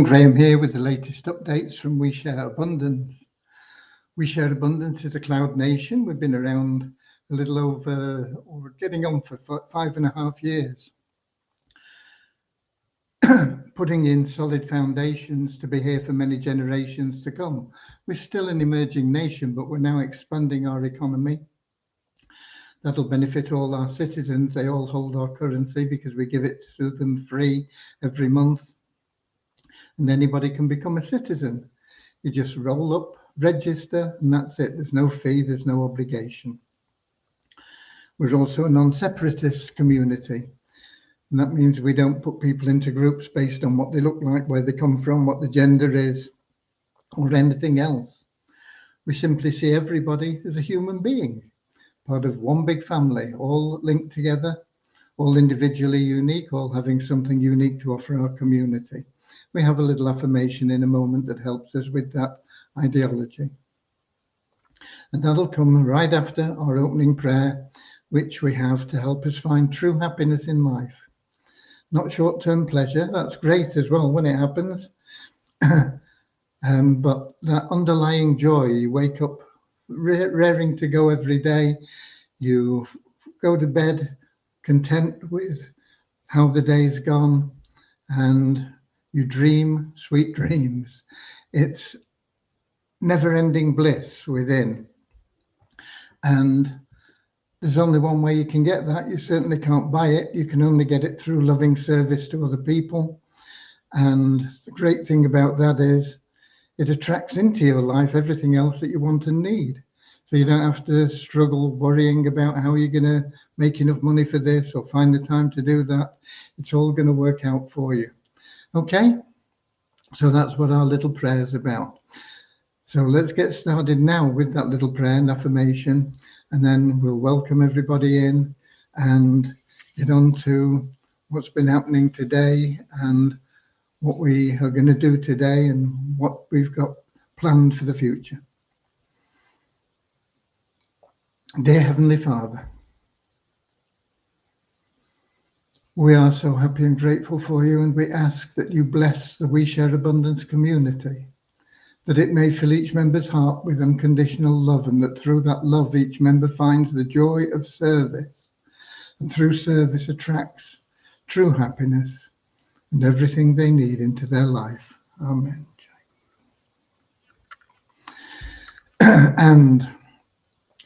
Graham here with the latest updates from We Share Abundance. We Share Abundance is a cloud nation. We've been around a little over, or getting on for 5.5 years, putting in solid foundations to be here for many generations to come. We're still an emerging nation, but we're now expanding our economy. That'll benefit all our citizens. They all hold our currency because we give it to them free every month. And anybody can become a citizen. You just roll up, register, and that's it. There's no fee, there's no obligation. We're also a non-separatist community. And that means we don't put people into groups based on what they look like, where they come from, what the gender is, or anything else. We simply see everybody as a human being, part of one big family, all linked together, all individually unique, all having something unique to offer our community. We have a little affirmation in a moment that helps us with that ideology. And that'll come right after our opening prayer, which we have to help us find true happiness in life. Not short-term pleasure, that's great as well when it happens, but that underlying joy, you wake up raring to go every day, you go to bed content with how the day's gone, and you dream sweet dreams. It's never-ending bliss within. And there's only one way you can get that. You certainly can't buy it. You can only get it through loving service to other people. And the great thing about that is it attracts into your life everything else that you want and need. So you don't have to struggle worrying about how you're going to make enough money for this or find the time to do that. It's all going to work out for you. Okay, so that's what our little prayer is about. So let's get started now with that little prayer and affirmation, and then we'll welcome everybody in and get on to what's been happening today and what we are going to do today and what we've got planned for the future. Dear Heavenly Father, we are so happy and grateful for you, and we ask that you bless the We Share Abundance community, that it may fill each member's heart with unconditional love, and that through that love each member finds the joy of service, and through service attracts true happiness and everything they need into their life. Amen. And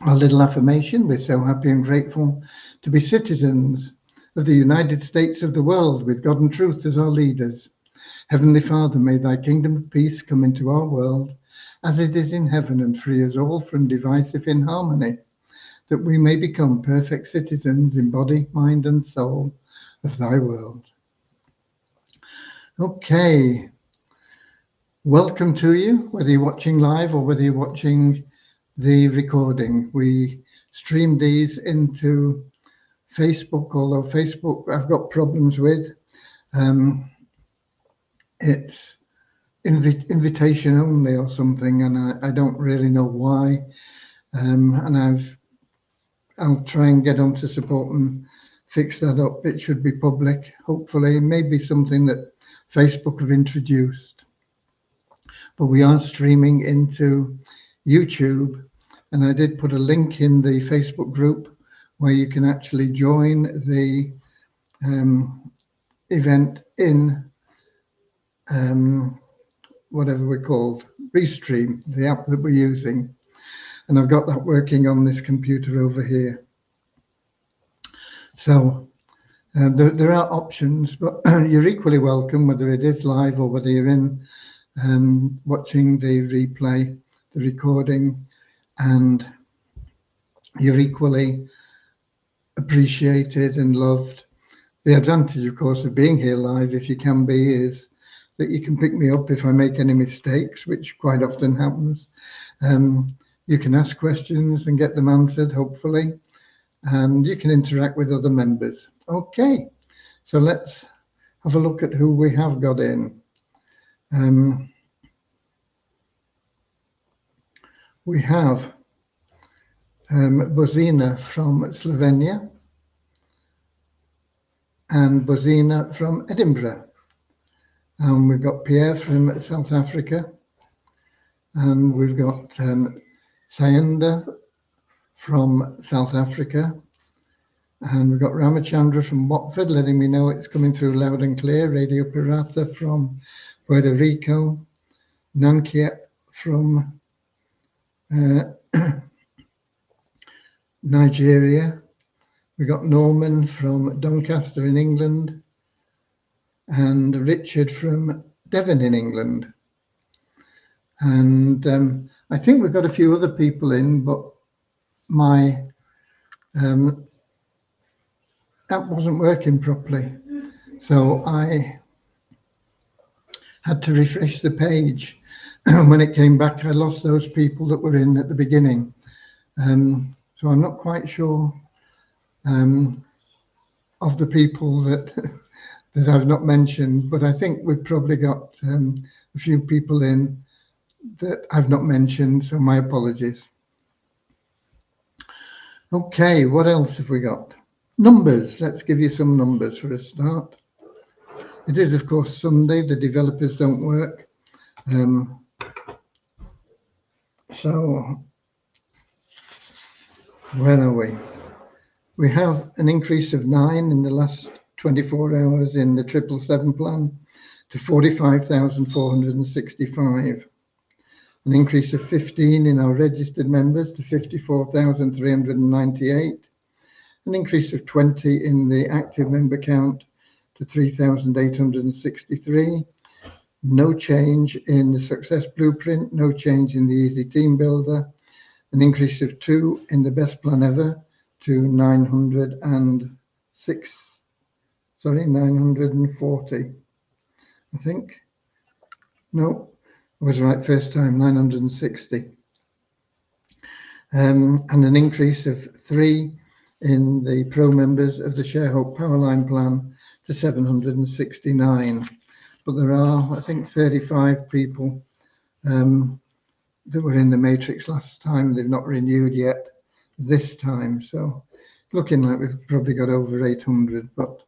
our little affirmation, we're so happy and grateful to be citizens of the United States of the world, with God and truth as our leaders. Heavenly Father, may thy kingdom of peace come into our world as it is in heaven, and free us all from divisive inharmony, that we may become perfect citizens in body, mind and soul of thy world. Okay, welcome to you, whether you're watching live or whether you're watching the recording. We stream these into Facebook, although Facebook I've got problems with. It's invitation only or something, and I don't really know why. And I'll try and get onto support and fix that up. It should be public, hopefully. Maybe something that Facebook have introduced. But we are streaming into YouTube, and I did put a link in the Facebook group where you can actually join the event in whatever we're called, Restream, the app that we're using. And I've got that working on this computer over here. So there are options, but you're equally welcome, whether it is live or whether you're in watching the replay, the recording, and you're equally appreciated and loved. The advantage, of course, of being here live, if you can be, is that you can pick me up if I make any mistakes, which quite often happens. You can ask questions and get them answered, hopefully, and you can interact with other members. Okay, so let's have a look at who we have got in. We have Bozina from Slovenia and Bozina from Edinburgh. And we've got Pierre from South Africa. And we've got Sayenda from South Africa. And we've got Ramachandra from Watford letting me know it's coming through loud and clear. Radio Pirata from Puerto Rico. Nankiet from Nigeria. We've got Norman from Doncaster in England. And Richard from Devon in England. And I think we've got a few other people in, but my app wasn't working properly. So I had to refresh the page. When it came back, I lost those people that were in at the beginning. So I'm not quite sure of the people that that I've not mentioned, but I think we've probably got a few people in that I've not mentioned, so my apologies. Okay, what else have we got? Numbers. Let's give you some numbers for a start. It is, of course, Sunday. The developers don't work. So where are we? We have an increase of 9 in the last 24 hours in the 777 plan to 45,465. An increase of 15 in our registered members to 54,398. An increase of 20 in the active member count to 3,863. No change in the success blueprint, no change in the easy team builder. An increase of 2 in the best plan ever to 940, I think. No, I was right first time, 960. And an increase of 3 in the pro members of the Sharehope Powerline plan to 769. But there are, I think, 35 people that were in the matrix last time. They've not renewed yet this time. So looking like we've probably got over 800, but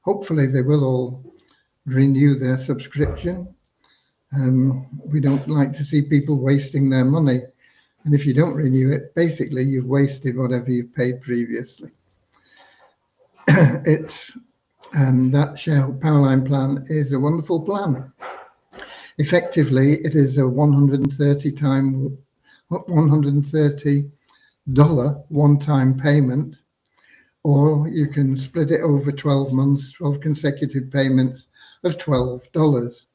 hopefully they will all renew their subscription. We don't like to see people wasting their money. And if you don't renew it, basically you've wasted whatever you've paid previously. It's that Sharehope Powerline plan is a wonderful plan. Effectively, it is a $130 one-time payment, or you can split it over 12 months, 12 consecutive payments of $12.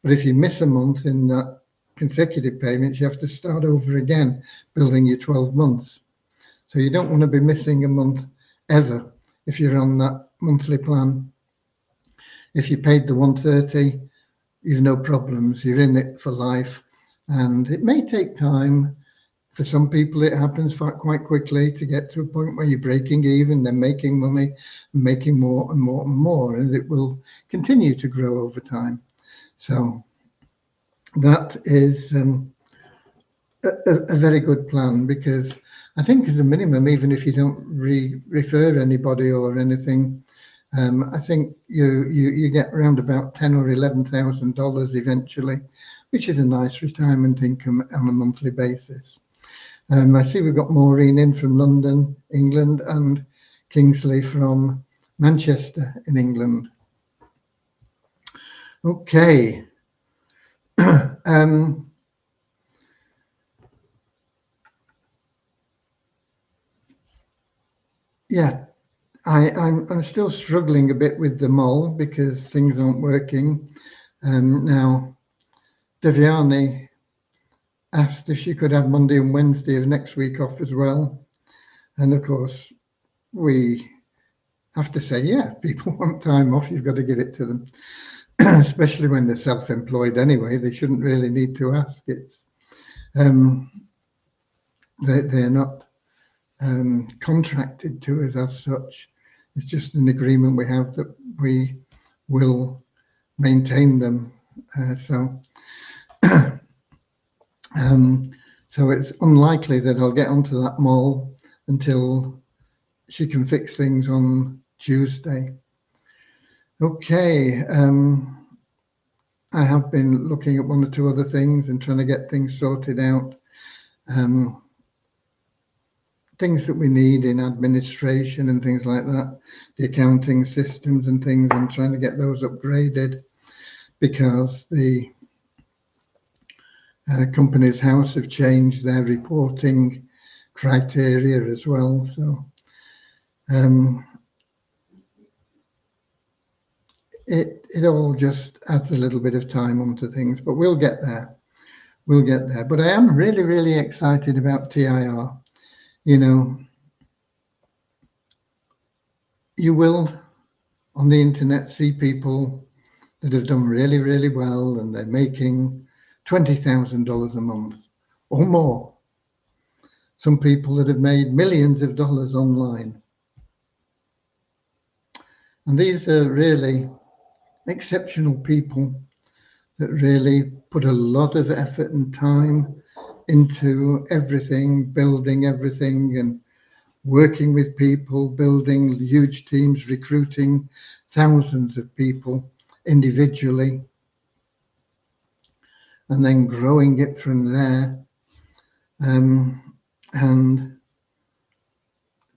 But if you miss a month in that consecutive payments, you have to start over again, building your 12 months. So you don't want to be missing a month ever if you're on that monthly plan. If you paid the 130, you've no problems. You're in it for life, and it may take time. For some people, it happens quite quickly to get to a point where you're breaking even, then making money, making more and more and more, and it will continue to grow over time. So that is a very good plan, because I think as a minimum, even if you don't refer anybody or anything, I think you get around about $10,000 or $11,000 eventually, which is a nice retirement income on a monthly basis. I see we've got Maureen in from London, England, and Kingsley from Manchester in England. Okay. Yeah, I'm still struggling a bit with the mole because things aren't working. Now, Devyani asked if she could have Monday and Wednesday of next week off as well. And of course, we have to say, yeah, if people want time off, you've got to give it to them, especially when they're self-employed anyway. They shouldn't really need to ask. It's they're not contracted to us as such. It's just an agreement we have that we will maintain them. So it's unlikely that I'll get onto that mall until she can fix things on Tuesday. Okay, I have been looking at one or two other things and trying to get things sorted out. Things that we need in administration and things like that, the accounting systems and things, and trying to get those upgraded because the Companies House have changed their reporting criteria as well. So it all just adds a little bit of time onto things, but we'll get there. We'll get there. But I am really, really excited about TIR. You know, you will on the internet see people that have done really, really well and they're making $20,000 a month or more. Some people that have made millions of dollars online. And these are really exceptional people that really put a lot of effort and time into everything, building everything and working with people, building huge teams, recruiting thousands of people individually, and then growing it from there. And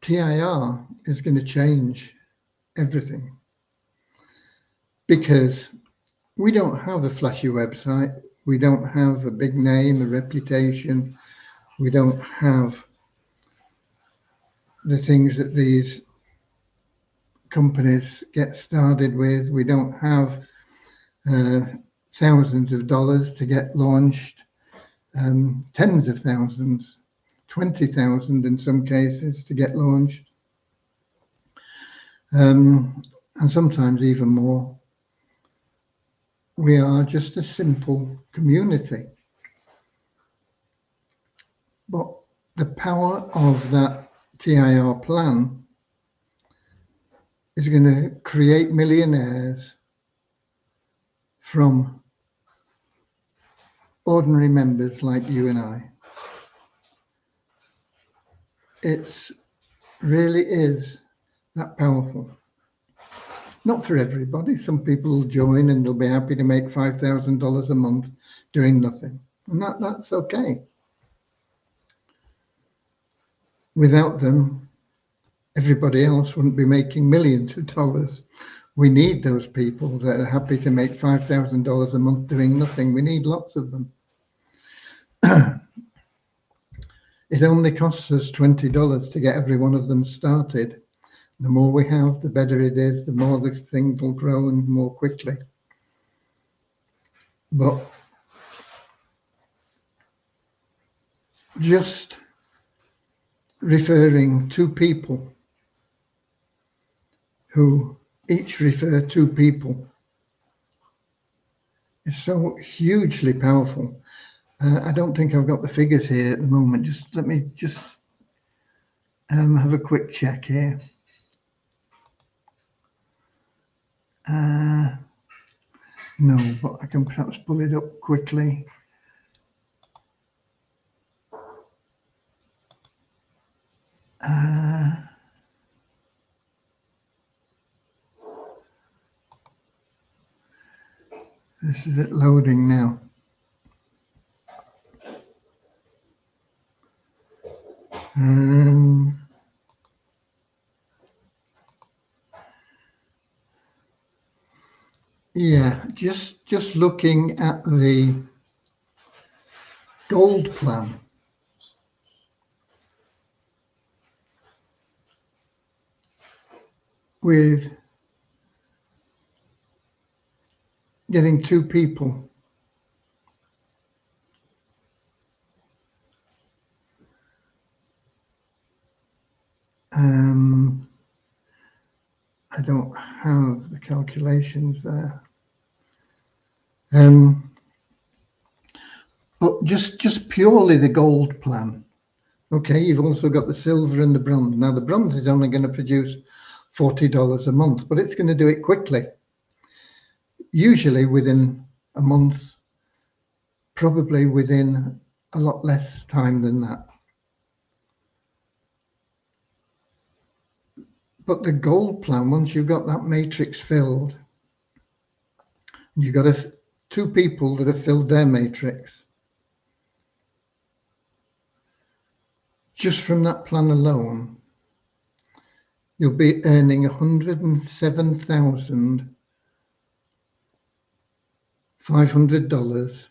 TIR is going to change everything because we don't have a flashy website. We don't have a big name, a reputation. We don't have the things that these companies get started with. We don't have thousands of dollars to get launched, tens of thousands, 20,000 in some cases to get launched, and sometimes even more. We are just a simple community. But the power of that TIR plan is going to create millionaires from ordinary members like you and I. It really is that powerful. Not for everybody. Some people will join and they'll be happy to make $5,000 a month doing nothing. And that's okay. Without them, everybody else wouldn't be making millions of dollars. We need those people that are happy to make $5,000 a month doing nothing. We need lots of them. It only costs us $20 to get every one of them started. The more we have, the better it is, the more the thing will grow and more quickly. But just referring two people who each refer two people is so hugely powerful. I don't think I've got the figures here at the moment. Just let me just have a quick check here. No, but I can perhaps pull it up quickly. This is it loading now. Yeah, just looking at the gold plan. With getting two people I don't have the calculations there. But just purely the gold plan. Okay, you've also got the silver and the bronze. Now the bronze is only going to produce $40 a month, but it's going to do it quickly. Usually within a month, probably within a lot less time than that. But the gold plan, once you've got that matrix filled, And you've got two people that have filled their matrix. Just from that plan alone, you'll be earning $107,500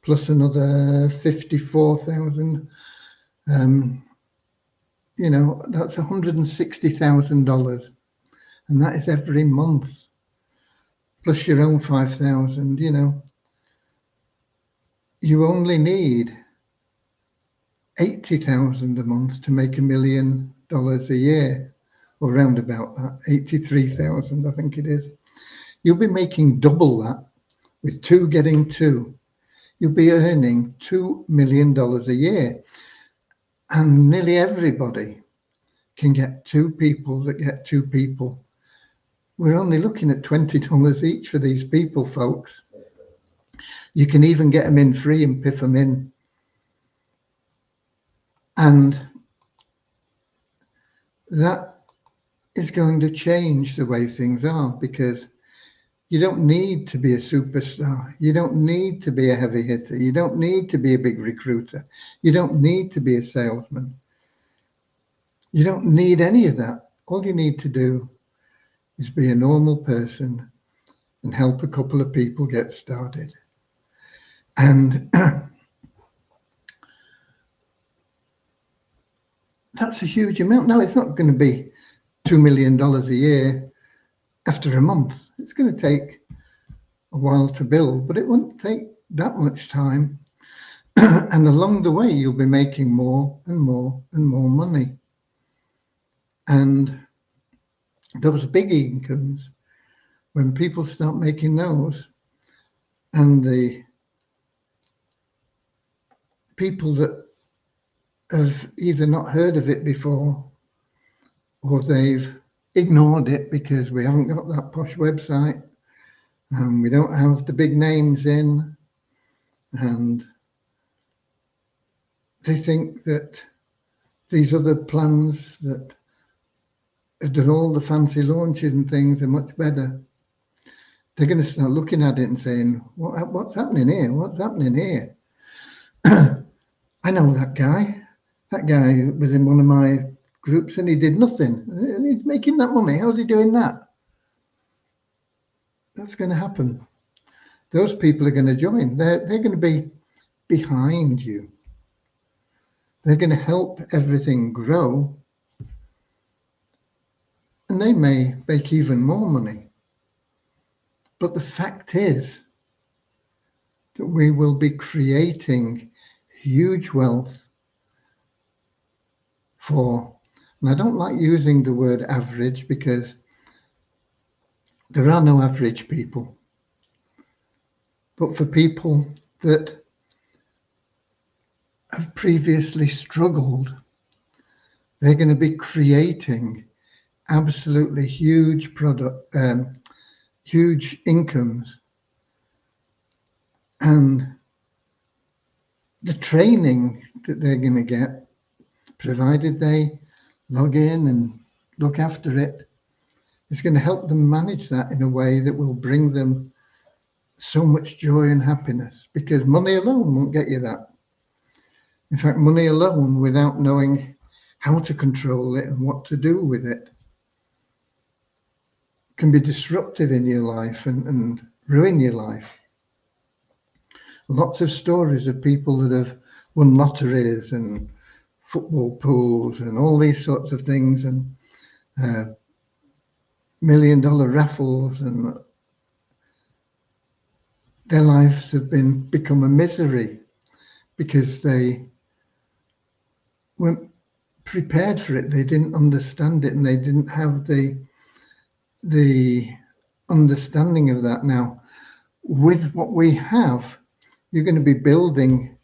plus another $54,000. You know, that's $160,000, and that is every month, plus your own 5,000. You know, you only need 80,000 a month to make $1 million a year, or round about that, 83,000, I think it is. You'll be making double that with two getting two. You'll be earning $2 million a year, and nearly everybody can get two people that get two people. We're only looking at $20 each for these people, folks. You can even get them in free and piff them in. And that is going to change the way things are, because you don't need to be a superstar. You don't need to be a heavy hitter. You don't need to be a big recruiter. You don't need to be a salesman. You don't need any of that. All you need to do is be a normal person and help a couple of people get started. And that's a huge amount. Now, it's not going to be $2 million a year after a month. It's going to take a while to build, but it won't take that much time. And along the way, you'll be making more and more and more money. And those big incomes, when people start making those, and the people that have either not heard of it before, or they've ignored it because we haven't got that posh website, and we don't have the big names in, and they think that these other plans that have done all the fancy launches and things are much better. They're going to start looking at it and saying, what's happening here? What's happening here? I know that guy. That guy was in one of my groups and he did nothing. And he's making that money. How's he doing that? That's going to happen. Those people are going to join. They're going to be behind you. They're going to help everything grow. And they may make even more money. But the fact is that we will be creating huge wealth for, and I don't like using the word average because there are no average people, but for people that have previously struggled, they're going to be creating absolutely huge huge incomes. And the training that they're going to get, provided they log in and look after it, is going to help them manage that in a way that will bring them so much joy and happiness, because money alone won't get you that. In fact, money alone, without knowing how to control it and what to do with it, can be disruptive in your life and ruin your life. Lots of stories of people that have won lotteries and football pools and all these sorts of things, and $1 million raffles, and their lives have become a misery because they weren't prepared for it. They didn't understand it, and they didn't have the understanding of that. Now, with what we have, you're going to be building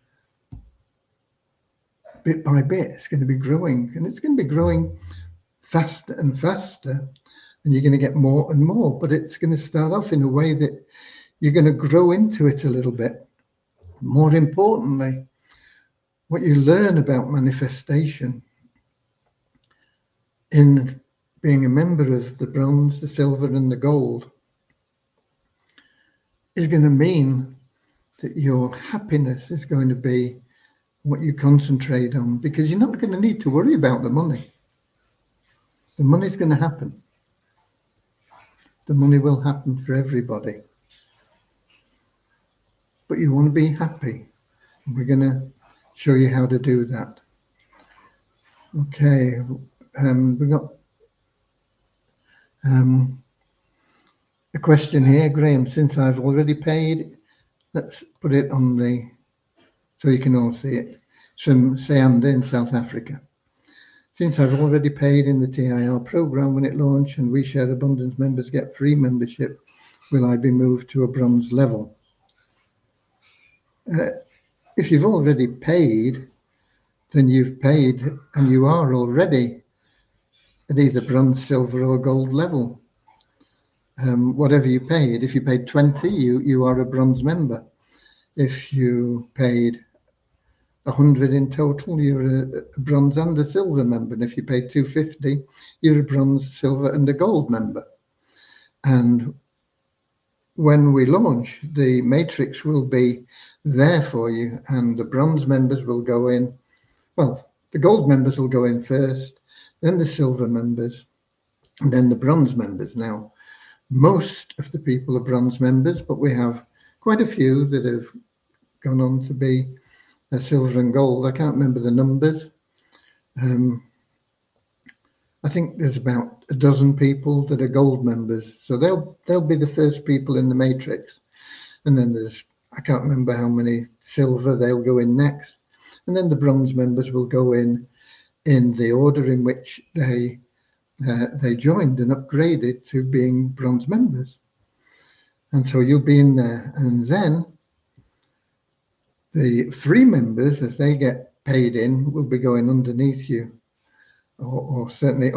bit by bit. It's going to be growing, and it's going to be growing faster and faster, and you're going to get more and more, but it's going to start off in a way that you're going to grow into it a little bit. More importantly, what you learn about manifestation in being a member of the bronze, the silver, and the gold is going to mean that your happiness is going to be what you concentrate on, because you're not going to need to worry about the money. The money's going to happen. The money will happen for everybody. But you want to be happy. We're going to show you how to do that. Okay, we've got a question here, Graham. Since I've already paid, let's put it on the, so you can all see it. From Seanda in South Africa. Since I've already paid in the TIR program when it launched and We Share Abundance members get free membership, will I be moved to a bronze level? If you've already paid, then you've paid and you are already at either bronze, silver or gold level. Whatever you paid, if you paid 20, you are a bronze member. If you paid 100 in total, you're a bronze and a silver member. And if you paid 250, you're a bronze, silver and a gold member. And when we launch, the matrix will be there for you, and the bronze members will go in. Well, the gold members will go in first, then the silver members, and then the bronze members. Now, most of the people are bronze members, but we have quite a few that have gone on to be silver and gold. I can't remember the numbers. I think there's about a dozen people that are gold members, so they'll be the first people in the matrix. And then there's, I can't remember how many silver, they'll go in next, and then the bronze members will go in the order in which they joined and upgraded to being bronze members. And so you'll be in there, and then the free members, as they get paid in, will be going underneath you, or certainly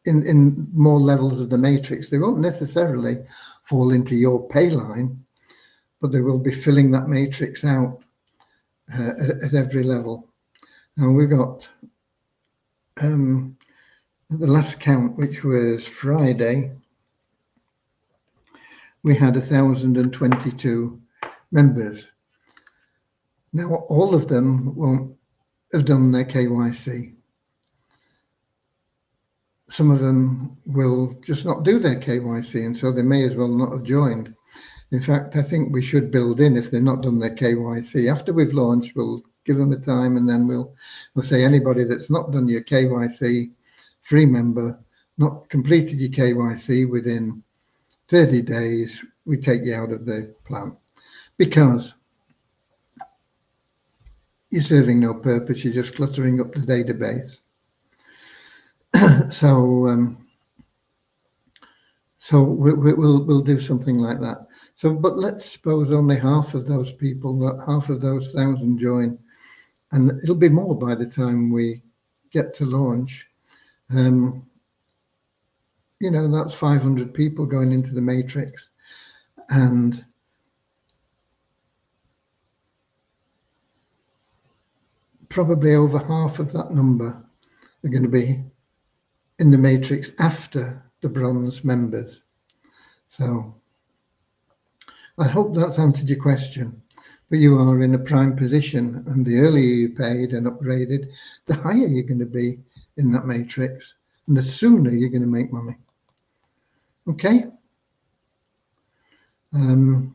in more levels of the matrix. They won't necessarily fall into your pay line, but they will be filling that matrix out at every level. And we've got the last count, which was Friday, we had 1,022 members. Now, all of them won't have done their KYC. Some of them will just not do their KYC, and so they may as well not have joined. In fact, I think we should build in, if they've not done their KYC, after we've launched, we'll give them a time, and then we'll say anybody that's not done your KYC, free member, not completed your KYC within 30 days, we take you out of the plan, because you're serving no purpose, you're just cluttering up the database. So we'll do something like that. So, but let's suppose only half of those people, half of those 1,000 join, and it'll be more by the time we get to launch. You know, that's 500 people going into the matrix, and probably over half of that number are going to be in the matrix after the bronze members. So I hope that's answered your question, but you are in a prime position, and the earlier you paid and upgraded, the higher you're going to be in that matrix, and the sooner you're going to make money. Okay. And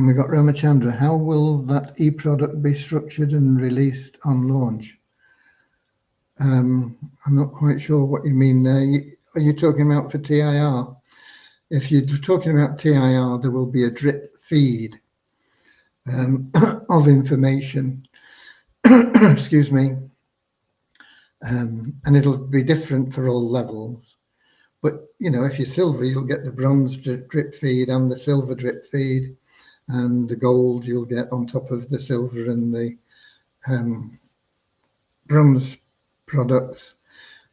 we got Ramachandra. How will that e-product be structured and released on launch? I'm not quite sure what you mean there. Are you talking about for TIR? If you're talking about TIR, there will be a drip feed of information. Excuse me. And it'll be different for all levels. But, you know, if you're silver, you'll get the bronze drip feed and the silver drip feed, and the gold you'll get on top of the silver and the bronze products,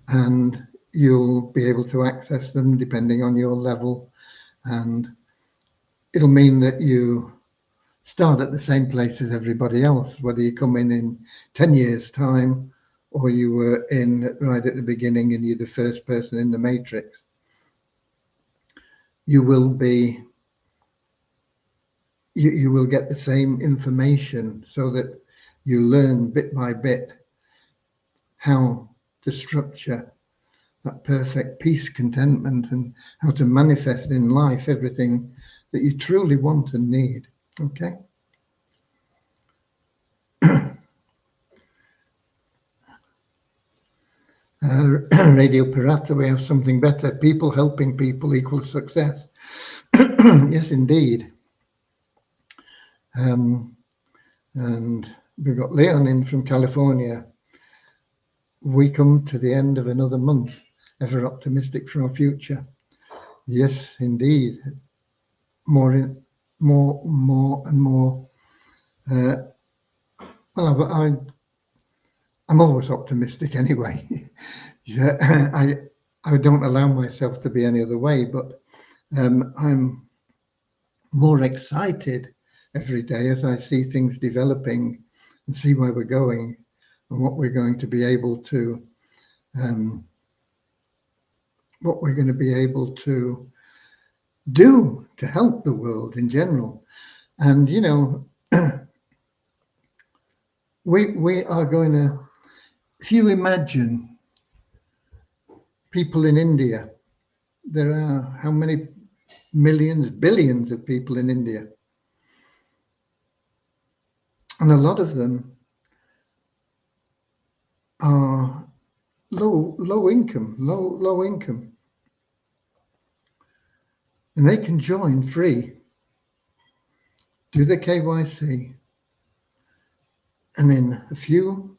and you'll be able to access them depending on your level, and it'll mean that you start at the same place as everybody else, whether you come in 10 years time or you were in right at the beginning and you're the first person in the matrix. you will be, you will get the same information, so that you learn bit by bit how to structure that perfect peace, contentment, and how to manifest in life everything that you truly want and need. Okay. Radio Pirata, we have something better. People helping people equals success. Yes, indeed. And we've got Leon in from California. We come to the end of another month, ever optimistic for our future. Yes, indeed. More and more. Well, I'm always optimistic anyway. Yeah, I don't allow myself to be any other way, but I'm more excited every day as I see things developing and see where we're going and what we're going to be able to do to help the world in general. And you know, we are going to, if you imagine people in India, there are how many millions, billions of people in India, and a lot of them are low income, and they can join free, do the KYC, and in a few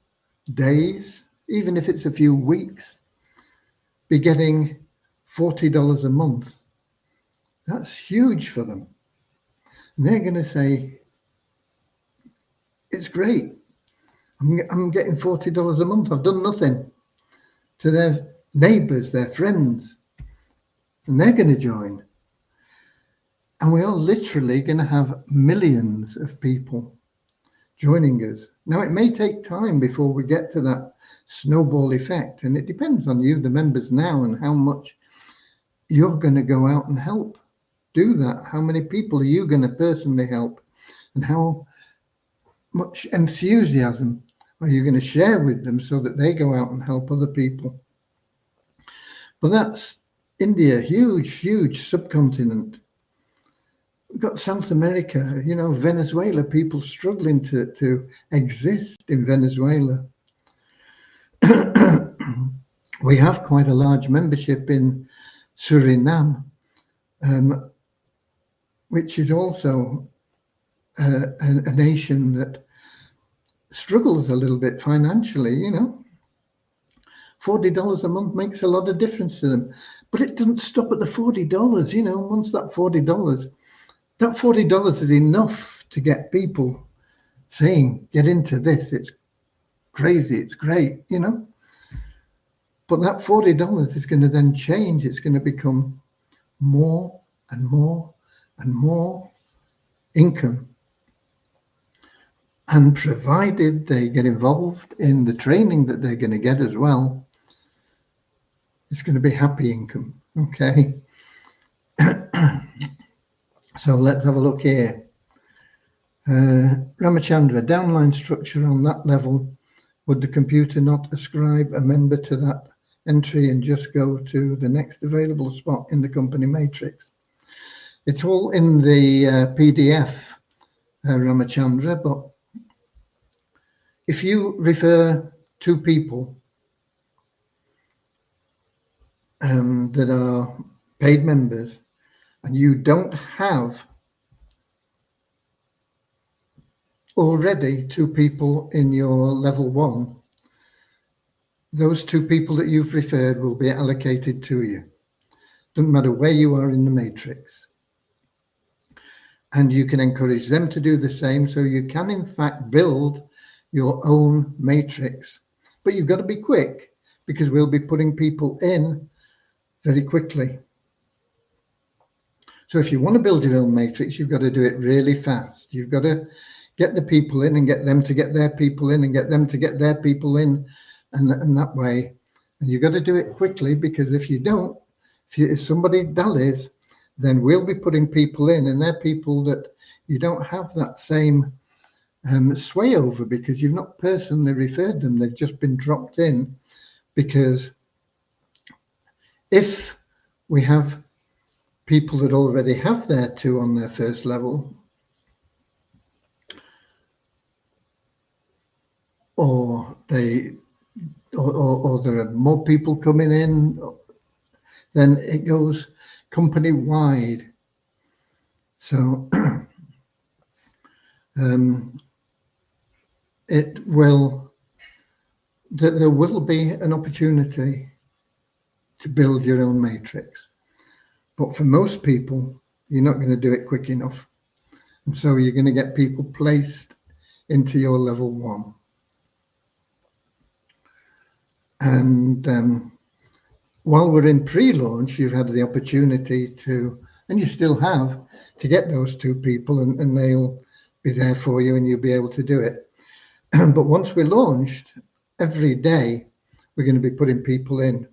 days, even if it's a few weeks, be getting $40 a month. That's huge for them. And they're going to say, it's great. I'm getting $40 a month. I've done nothing, to their neighbors, their friends, and they're going to join. And we are literally going to have millions of people joining us. Now, it may take time before we get to that snowball effect, and it depends on you, the members now, and how much you're going to go out and help do that. How many people are you going to personally help, and how much enthusiasm are you going to share with them so that they go out and help other people? But that's India, huge subcontinent. We've got South America, you know, Venezuela, people struggling to exist in Venezuela. We have quite a large membership in Suriname, which is also a nation that struggles a little bit financially, you know. $40 a month makes a lot of difference to them, but it doesn't stop at the $40, you know. Once that $40 is enough to get people saying, get into this, it's crazy, it's great, you know. But that $40 is going to then change. It's going to become more and more and more income. And provided they get involved in the training that they're going to get as well, it's going to be happy income. Okay. So let's have a look here. Ramachandra, downline structure on that level. Would the computer not ascribe a member to that entry and just go to the next available spot in the company matrix? It's all in the PDF, Ramachandra, but if you refer to people that are paid members and you don't have already 2 people in your level 1, those 2 people that you've referred will be allocated to you. Doesn't matter where you are in the matrix. And you can encourage them to do the same, so you can in fact build your own matrix. But you've got to be quick, because we'll be putting people in very quickly. So if you want to build your own matrix, you've got to do it really fast. You've got to get the people in and get them to get their people in and get them to get their people in, and that way. And you've got to do it quickly, because if you don't, if somebody dallies, then we'll be putting people in, and they're people that you don't have that same sway over, because you've not personally referred them. They've just been dropped in. Because if we have people that already have their 2 on their first level, or there are more people coming in, then it goes company wide. So there will be an opportunity to build your own matrix, but for most people, you're not going to do it quick enough, and so you're going to get people placed into your level 1. And while we're in pre-launch, you've had the opportunity to, and you still have, to get those 2 people, and they'll be there for you, and you'll be able to do it. But once we're launched, every day we're going to be putting people in,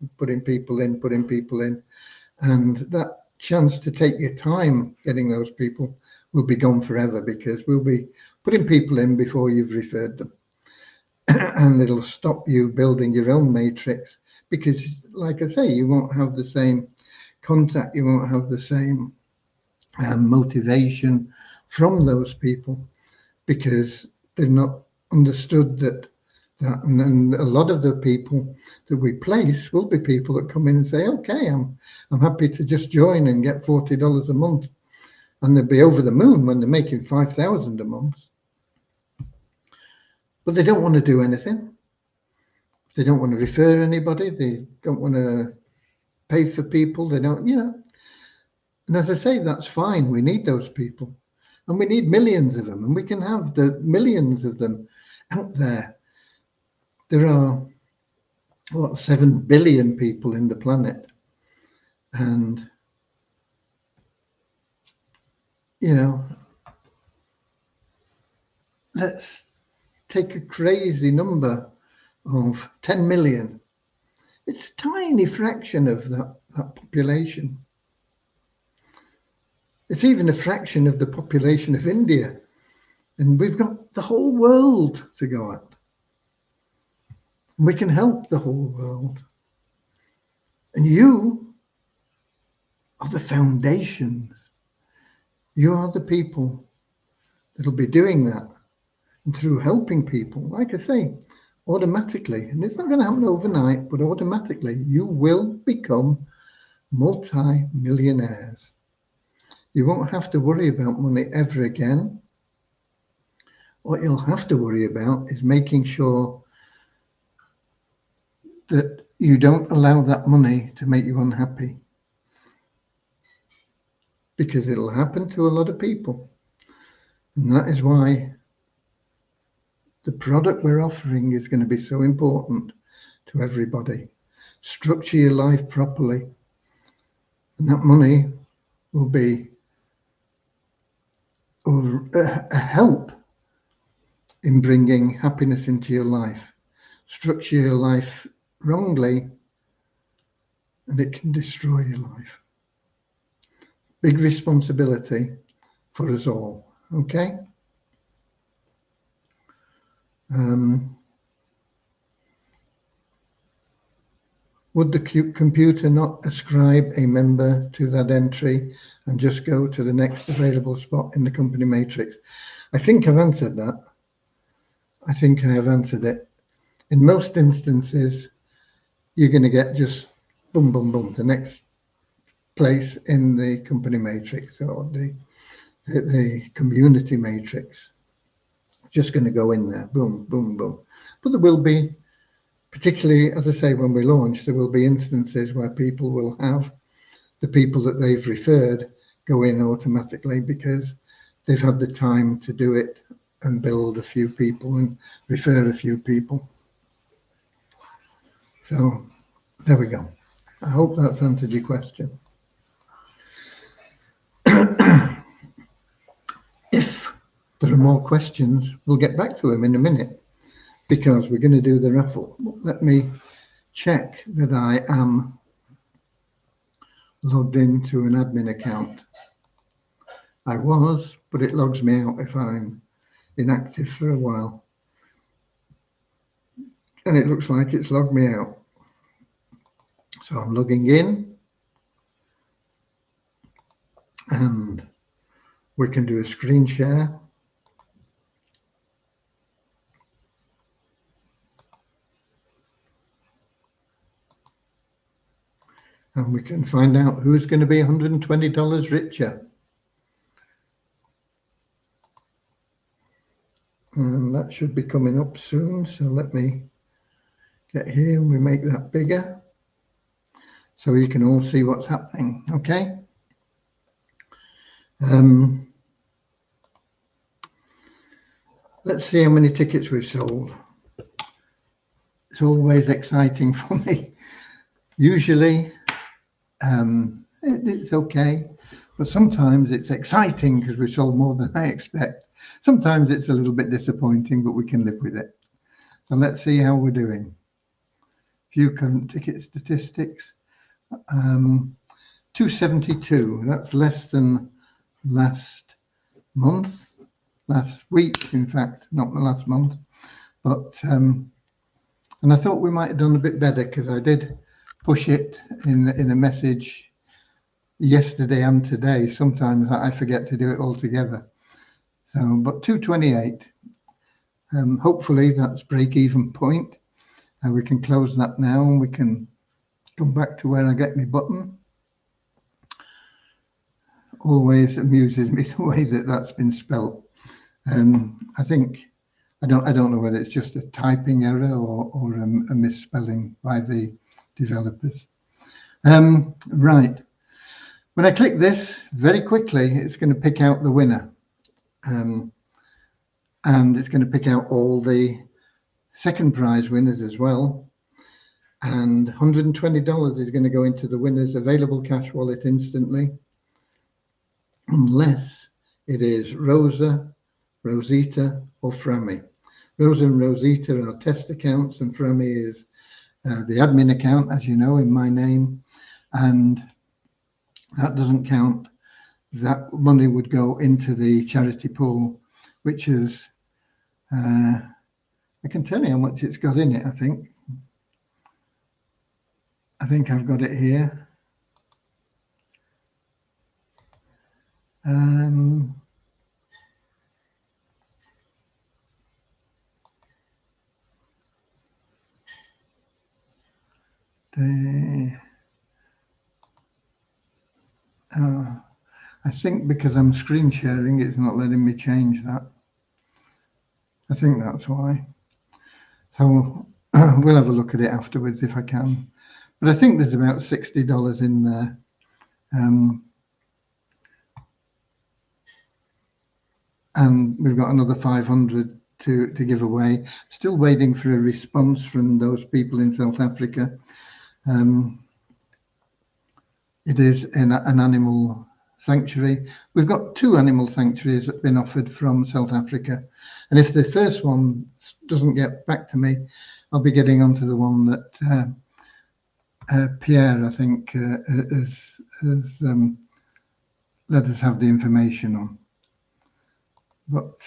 and that chance to take your time getting those people will be gone forever, because we'll be putting people in before you've referred them. And it'll stop you building your own matrix, because, like I say, you won't have the same contact, you won't have the same motivation from those people, because they've not understood that. And a lot of the people that we place will be people that come in and say, okay, I'm happy to just join and get $40 a month, and they'll be over the moon when they're making $5,000 a month. But they don't want to do anything. They don't want to refer anybody. They don't want to pay for people. They don't, And as I say, that's fine. We need those people, and we need millions of them, and we can have the millions of them out there. There are, 7 billion people in the planet, and let's take a crazy number of 10 million. It's a tiny fraction of that population. It's even a fraction of the population of India, and we've got the whole world to go at. We can help the whole world, and you are the foundations. You are the people that'll be doing that, and through helping people, like I say, automatically, and it's not going to happen overnight, but automatically you will become multi-millionaires. You won't have to worry about money ever again. What you'll have to worry about is making sure that you don't allow that money to make you unhappy, because it'll happen to a lot of people. And that is why the product we're offering is going to be so important to everybody. Structure your life properly, and that money will be a help in bringing happiness into your life. Structure your life wrongly, and it can destroy your life. Big responsibility for us all, okay? Would the computer not ascribe a member to that entry and just go to the next available spot in the company matrix? I think I've answered that. I think I have answered it. In most instances, you're going to get just boom, boom, boom, the next place in the company matrix or the community matrix. Just going to go in there, boom, boom, boom. But there will be, particularly, as I say, when we launch, there will be instances where people will have the people that they've referred go in automatically, because they've had the time to do it and build a few people and refer a few people. So there we go. I hope that's answered your question. If there are more questions, we'll get back to them in a minute, because we're going to do the raffle. Let me check that I am logged into an admin account. I was, but it logs me out if I'm inactive for a while. And it looks like it's logged me out. So I'm logging in, and we can do a screen share. And we can find out who's going to be $120 richer. And that should be coming up soon. So let me get here and we make that bigger so you can all see what's happening. Okay. Let's see how many tickets we've sold. It's always exciting for me. Usually it's okay, but sometimes it's exciting because we've sold more than I expect. Sometimes it's a little bit disappointing, but we can live with it. So let's see how we're doing. View current ticket statistics. 272. That's less than last month, last week, in fact, not the last month. But and I thought we might have done a bit better because I did push it in a message yesterday and today. Sometimes I forget to do it all together. So, but 228. Hopefully that's break-even point. We can close that now and we can come back to where I get my button. Always amuses me the way that that's been spelt. I think I don't know whether it's just a typing error or a misspelling by the developers. Right. When I click this, very quickly, it's going to pick out the winner. And it's going to pick out all the second prize winners as well. And $120 is going to go into the winner's available cash wallet instantly, unless it is Rosa, Rosita, or Frammy. Rosa and Rosita are test accounts, and Frammy is the admin account, as you know, in my name. And that doesn't count. That money would go into the charity pool, which is, I can tell you how much it's got in it, I think. I've got it here. I think because I'm screen sharing, it's not letting me change that. I think that's why. So we'll have a look at it afterwards if I can. But I think there's about $60 in there. And we've got another 500 to give away. Still waiting for a response from those people in South Africa. It is in an animal sanctuary. We've got 2 animal sanctuaries that have been offered from South Africa. And if the first one doesn't get back to me, I'll be getting onto the one that Pierre, I think, has let us have the information on. But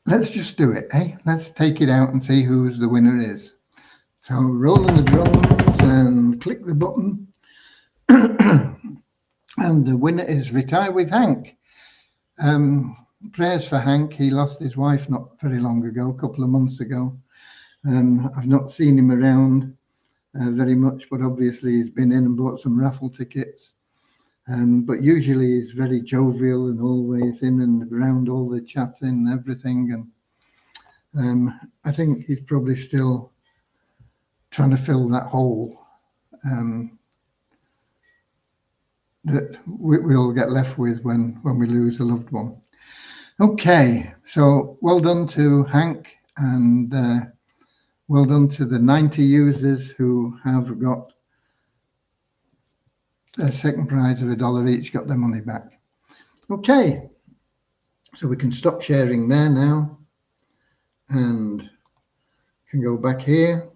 let's just do it, eh? Let's take it out and see who the winner is. So rolling the drums and click the button. And the winner is Retire with Hank. Prayers for Hank. He lost his wife not very long ago, a couple of months ago. I've not seen him around very much, but obviously he's been in and bought some raffle tickets. But usually he's very jovial and always in and around all the chatting and everything. And I think he's probably still trying to fill that hole that we all get left with when we lose a loved one. Okay, so well done to Hank, and well done to the 90 users who have got a second prize of $1 each, got their money back. Okay, so we can stop sharing there now and can go back here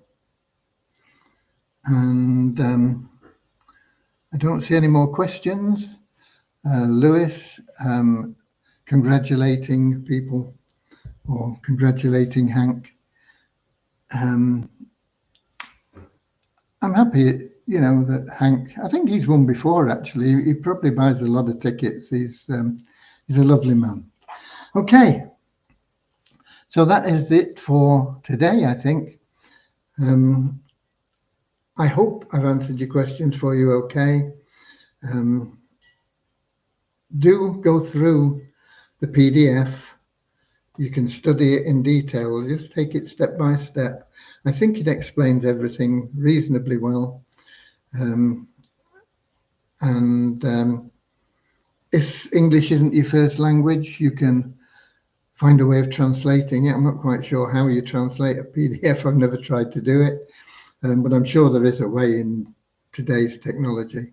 and I don't see any more questions. Lewis, congratulating people, or congratulating Hank. I'm happy, you know, that Hank, I think he's won before, actually. He probably buys a lot of tickets. He's a lovely man. Okay, so that is it for today, I think. I hope I've answered your questions for you okay. Do go through the PDF. You can study it in detail. Just take it step by step. I think it explains everything reasonably well. If English isn't your first language, you can find a way of translating it. I'm not quite sure how you translate a PDF. I've never tried to do it, but I'm sure there is a way in today's technology.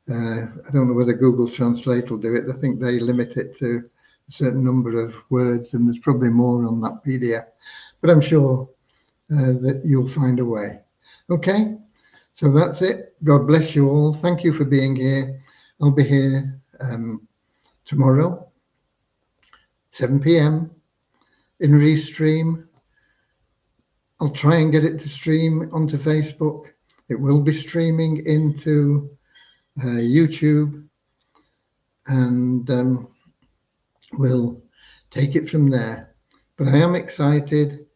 I don't know whether Google Translate will do it. I think they limit it to a certain number of words, and there's probably more on that PDF, but I'm sure that you'll find a way. Okay, so that's it. God bless you all. Thank you for being here. I'll be here tomorrow, 7 p.m. in Restream. I'll try and get it to stream onto Facebook. It will be streaming into YouTube, and we'll take it from there. But I am excited.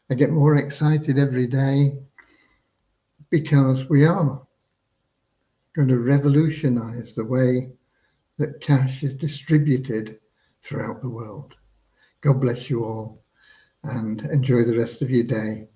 I get more excited every day because we are going to revolutionize the way that cash is distributed throughout the world. God bless you all and enjoy the rest of your day.